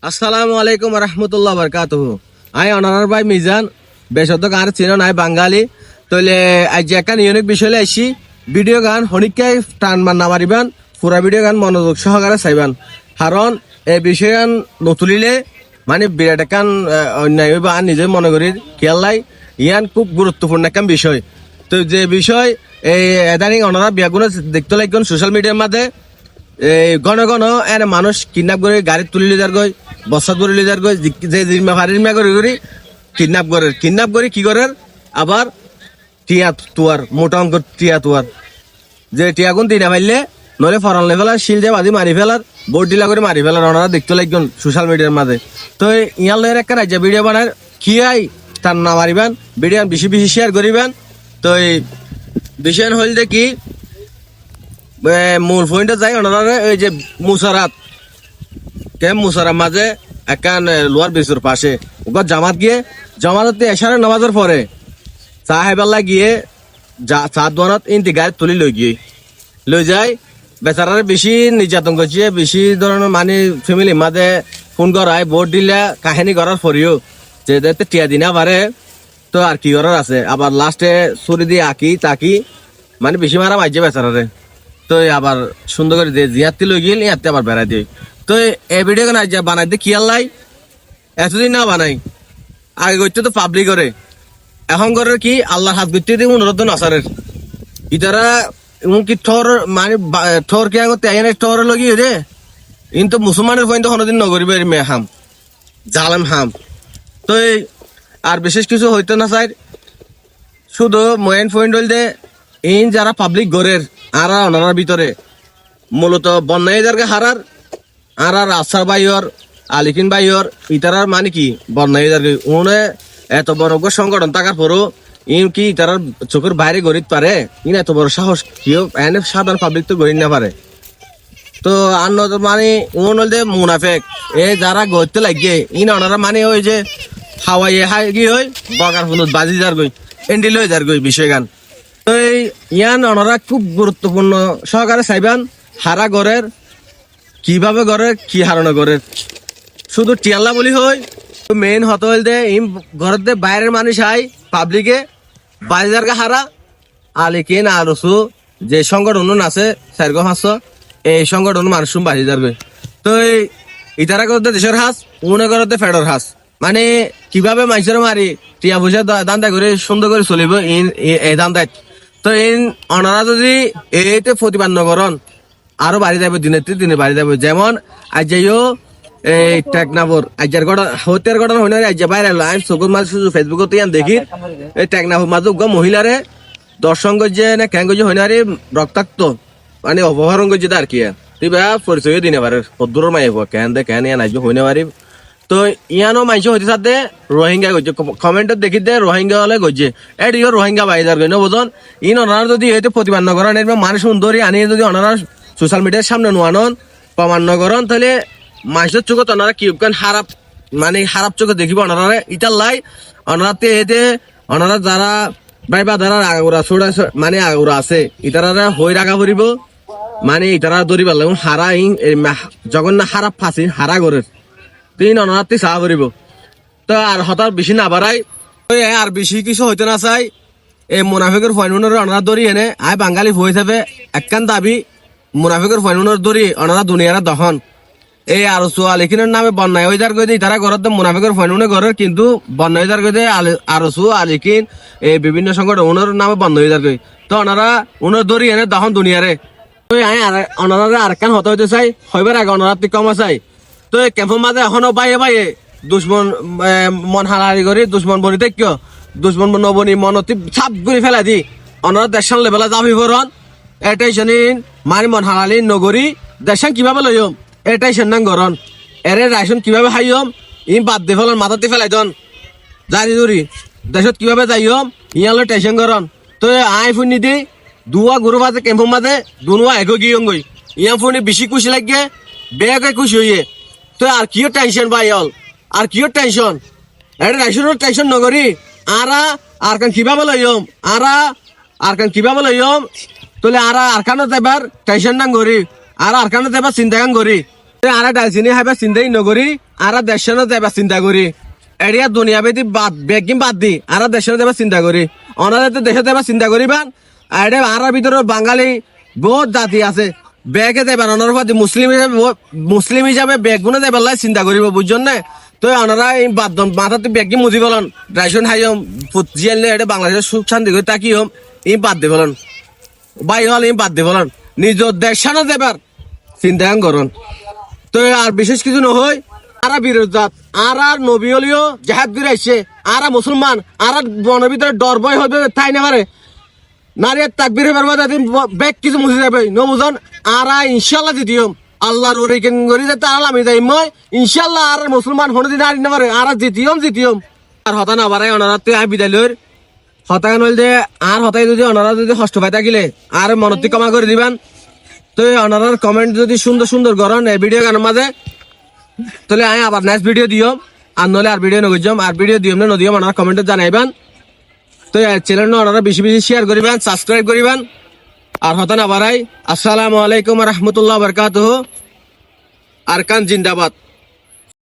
আসসালামু আলাইকুম রহমতুল্লাহ বরকাতুহু। I honour ভাই মিজান বেশত আর চিনো নাই বাঙালি তইলে আজ একটা ইউনিক বিষয় আইছি। ভিডিও গান হনিকে টান মান না মারিবান, পুরা ভিডিও গান মনোযোগ সহকারে চাইবান, কারণ এই বিষয় গান নতুলিলে মানে বিরাট একান অন্যায় বা নিজে মনে করি খেয়ালাই ইয়ান খুব গুরুত্বপূর্ণ একটা বিষয়। তো যে বিষয় এই এদানিং অনারা বিয়াগুলো দেখতে লাগবেন সোশ্যাল মিডিয়ার মাঝে ঘন ঘন এনে মানুষ কিডন্যাপ করে গাড়ি তুলি লিজার গই, বস্তা তুলি লিজার গই, যে জিম্মা করে কিডন্যাপ করে কি করে আবার টিয়া তুয়ার মোটা অঙ্ক টিয়া তুয়ার যে টিয়াগুন দিনা পাইলে নইলে ফরান লেভেলার শিল যে বাদি মারি ফেলার বোর্ড ডিলা করে মারি ফেলার ওনারা দেখতে লাগবেন সোশ্যাল মিডিয়ার মাঝে। তো ইয়ার লয়ের একটা রাজ্য ভিডিও বানায় কি আই তার না মারিবেন, ভিডিও বেশি বেশি শেয়ার করিবেন। তো এই বিষয় হইল যে কি মূল পয়েন্টে যাই ওনারা ওই যে মুসারাত মাঝে একান লোয়ার ব্রিজের পাশে ওগর জামাত গিয়ে জামাত এশারের নামাজের পরে সাহেবাল্লা গিয়ে চা দোয়ানত ইনতি গাড়ি তুলি লই যায় বেচারারে বেশি নির্যাতন করছে, বেশি ধরনের মানে ফ্যামিলির মাঝে ফোন করায় ভোট দিলে কাহিনী করার পরেও যে টিয়া দিনা পারে তো আর কি করার আছে, আবার লাস্টে ছুরি দিয়ে আঁকি তাকি মানে বেশি মারা মাইছে বেচারারে। তো আবার সুন্দর করে দিয়ে জিয়াতে লই গেল ইয়াতে আবার বেড়াই দিয়ে। তো এই ভিডিও গান আজ বানাই দিয়ে খেয়াল লাই এতদিন না বানাই আগে করতে তো পাবলিক করে, এখন করে কি আল্লাহর হাত করতে দিয়ে অনুরোধ আসারের ইতারা কি ঠর মানে ঠর কে আগতে আইনে ঠর লগি রে কিন্তু মুসলমানের পয়েন্ট কোনোদিন নগরিব মে হাম জালেম হাম। তো আর বিশেষ কিছু হইতো না স্যার, শুধু মেইন পয়েন্ট হইল যে এই যারা পাবলিক গড়ের আর ওনার ভিতরে মূলত বন্যায়ীদেরকে হারার আর আসার বাইর আলিকিন বাইর ইতারার মানে কি বন্যায়ীদেরকে উনি এত বড় সংগঠন থাকার পরও ইন কি ইতারার চোখের বাইরে গড়িতে পারে, ইন এত বড় সাহস কেউ এনে সাধারণ পাবলিক তো গড়ি না পারে। তো আর মানে উন হল যে মুনাফেক এ যারা গড়তে লাগিয়ে ইন ওনারা মানে ওই যে হাওয়াই হাই গিয়ে হয় বগার ফুলত বাজি যার গই এন্ডিল হয়ে যার গই বিষয় গান। তো ইয়ান ওনারা খুব গুরুত্বপূর্ণ সহকারে চাইবেন হারা গড়ের কিভাবে গড়ে কি হারানো গড়ের শুধু টিয়াল্লা বলি হয় মেইন হত হইল দে ইম ঘরের দে বাইরের মানুষ আই পাবলিকে বাজার হারা আলিকিন আর যে সংগঠন আছে 4-500 এই সংগঠন মানুষ বাজি যাবে। তো ইতারা করতে দেশের হাস উনে করতে ফেডর হাস মানে কিভাবে মানুষের মারি টিয়া পয়সা দান্দা করে সুন্দর করে চলিব এই দান্দায়। তো এই অনারা যদি এইতে প্রতিবাদ নগরণ আরো বাড়ি যাবে দিনে বাড়ি যাবে, যেমন আজ যাইও এই টেকনাফর আজের ঘটনা হত্যার ঘটনা হইনা আজ বাইরে আমি চকুর মাঝে শুধু ফেসবুকত দেখি এই টেকনাফর মাঝে মহিলারে দর্শন করছে না কেন করছে হইনা রে রক্তাক্ত মানে অপহরণ করছে আর কি তুই বা পরিচয় দিনে পারে পদ্দুর মাই কেন ইয়ান আসবে হইনা পারি। তো ইয়ানো মাইছে হইতে সাথে রোহিঙ্গা গইছে কমেন্টত দেখি দে রোহিঙ্গা হলে গইছে এডিও রোহিঙ্গা বাইজার গই নবজন ইন ওনারা যদি এতে প্রতিবাদ নগরণ এর মানুষ সুন্দরী আনি যদি ওনারা সোশ্যাল মিডিয়ার সামনে নোয়ানন প্রমাণ নগরণ তাহলে মানুষের চোখত ওনারা কি খারাপ মানে খারাপ চোখে দেখিব ওনারা ইটার লাই ওনারাতে এতে ওনারা যারা ভাই বা যারা আগুরা ছোড়া মানে আগুরা আছে ইতারা হই রাখা পড়িব মানে ইতারা ধরিব হারা যখন না খারাপ ফাঁসি হারা গড়ের তিন অনারাত্রি চাহ করিব। তো আর হঠাৎ বেশি না বাড়াই আর বেশি কিছু হইতে না চাই এই মুনাফিকের ফাইনুনের অনারা দরি এনে আয় বাঙালি হয়ে যাবে একখান দাবি মুনাফিকের ফাইনুনের দরি অনারা দুনিয়ারা দহন এই আর আলিকিনের নামে বন্যায় হয়ে যার গই তারা ঘরতে মুনাফিকের ফাইনুনে ঘরের কিন্তু বন্যা হয়ে যার গই আরসু আলিকিন এই বিভিন্ন সংগঠনের নামে বন্ধ হয়ে যার গই। তো ওনারা উনার দরি এনে দহন দুনিয়ারে ওনারা আর একখান হতে হইতে চাই হইবার আগে অনারাত্রি কমা চাই। তো ক্যাম্পের মাঝে এখনো বাইয়ে দুশ্মন মন হালারি করি দুশ্মন বনি কিয় দুশ্মন নবনি মনতি ছাপ করে ফেলা দি অনারা দেশান লেভেলা যাবি ভরন এটাই মারি মন হালালি নগরী দেশান কিভাবে লইম এটাই সেন্নাং গরন এরে রাইসন কিভাবে খাইম ই বাদ দিয়ে ফেলন মাথাতে ফেলাই দন জানি ধরি দেশত কিভাবে যাইম ইয়ালে টেনশন গরন। তো আই ফুনি দি দুয়া গুরু মাঝে ক্যাম্পের মাঝে দুনুয়া এগো গিয়ে গই ইয়া ফুনি বেশি খুশি লাগে বেগে খুশি হইয়ে। তো আর কিও টেনশন ভাই হল আর কিও টেনশন এটা টেনশন নগরি আর কান কিভাবে লইম আর কান কিভাবে লইম তোলে আর কানে যাবার টেনশন না গরি আর কানে যাবার চিন্তা গান গরি আরা ডালচিনি হাইবা চিন্তাই নগরি আরা দেশের যাইবা চিন্তা করি এরিয়া দুনিয়া বেদি বাদ বেগিম বাদ দি আরা দেশের যাইবা চিন্তা করি অনারা দেশে যাইবা চিন্তা করিবান আরে আরা ভিতরে বাঙালি বহুত জাতি আছে বেগে যাইবা অনার মুসলিম হিসাবে বেগুনে যাইবার লাই চিন্তা করিব বুঝছেন না তো অনারা এই বাদ মাথাতে বেগি মুজি বলন রাইসন হাই জিয়ালে এটা বাংলাদেশের সুখ শান্তি করে তাকি হম ই বাদ দে বলন বাই হল ই বাদ দে বলন নিজ দেশানো যাবার চিন্তা করুন তো আর বিশেষ কিছু নহয় আরা বিরোধাত আরা নবী হলিও জাহাদ করে আইছে আরা মুসলমান আরা বনের ভিতরে ডর ভয় হবে তাই না পারে নারীর তাকবীর হবার বাদে ব্যাগ কিছু মুছে যাবে নমুজন আরা ইনশাল্লাহ জিতিয়ম আল্লাহর ওরে কেন করি যে তারা আমি যাই মই ইনশাল্লাহ আর মুসলমান হনে দিন আর না পারে আরা জিতিয়ম আর হতা না পারে অনারা তুই আই বিদায় লইর হতায়ন হইল যে আর হতাই যদি অনারা যদি কষ্ট পাই থাকিলে আর মনতি ক্ষমা করে দিবেন তো অনারার কমেন্ট যদি সুন্দর সুন্দর করেন এই ভিডিও গানের মাঝে তাহলে আমি আবার নেক্সট ভিডিও দিও আর নলে আর ভিডিও নগিয়াম আর ভিডিও দিও না নদিয়াম ওনারা কমেন্টে জানাইবেন তো চ্যানেল ওনারা বেশি বেশি শেয়ার করিবেন সাবস্ক্রাইব করিবেন আর হতা না বাড়াই আসসালামু আলাইকুম রহমতুল্লাহ বরকাতুহু আরকান জিন্দাবাদ।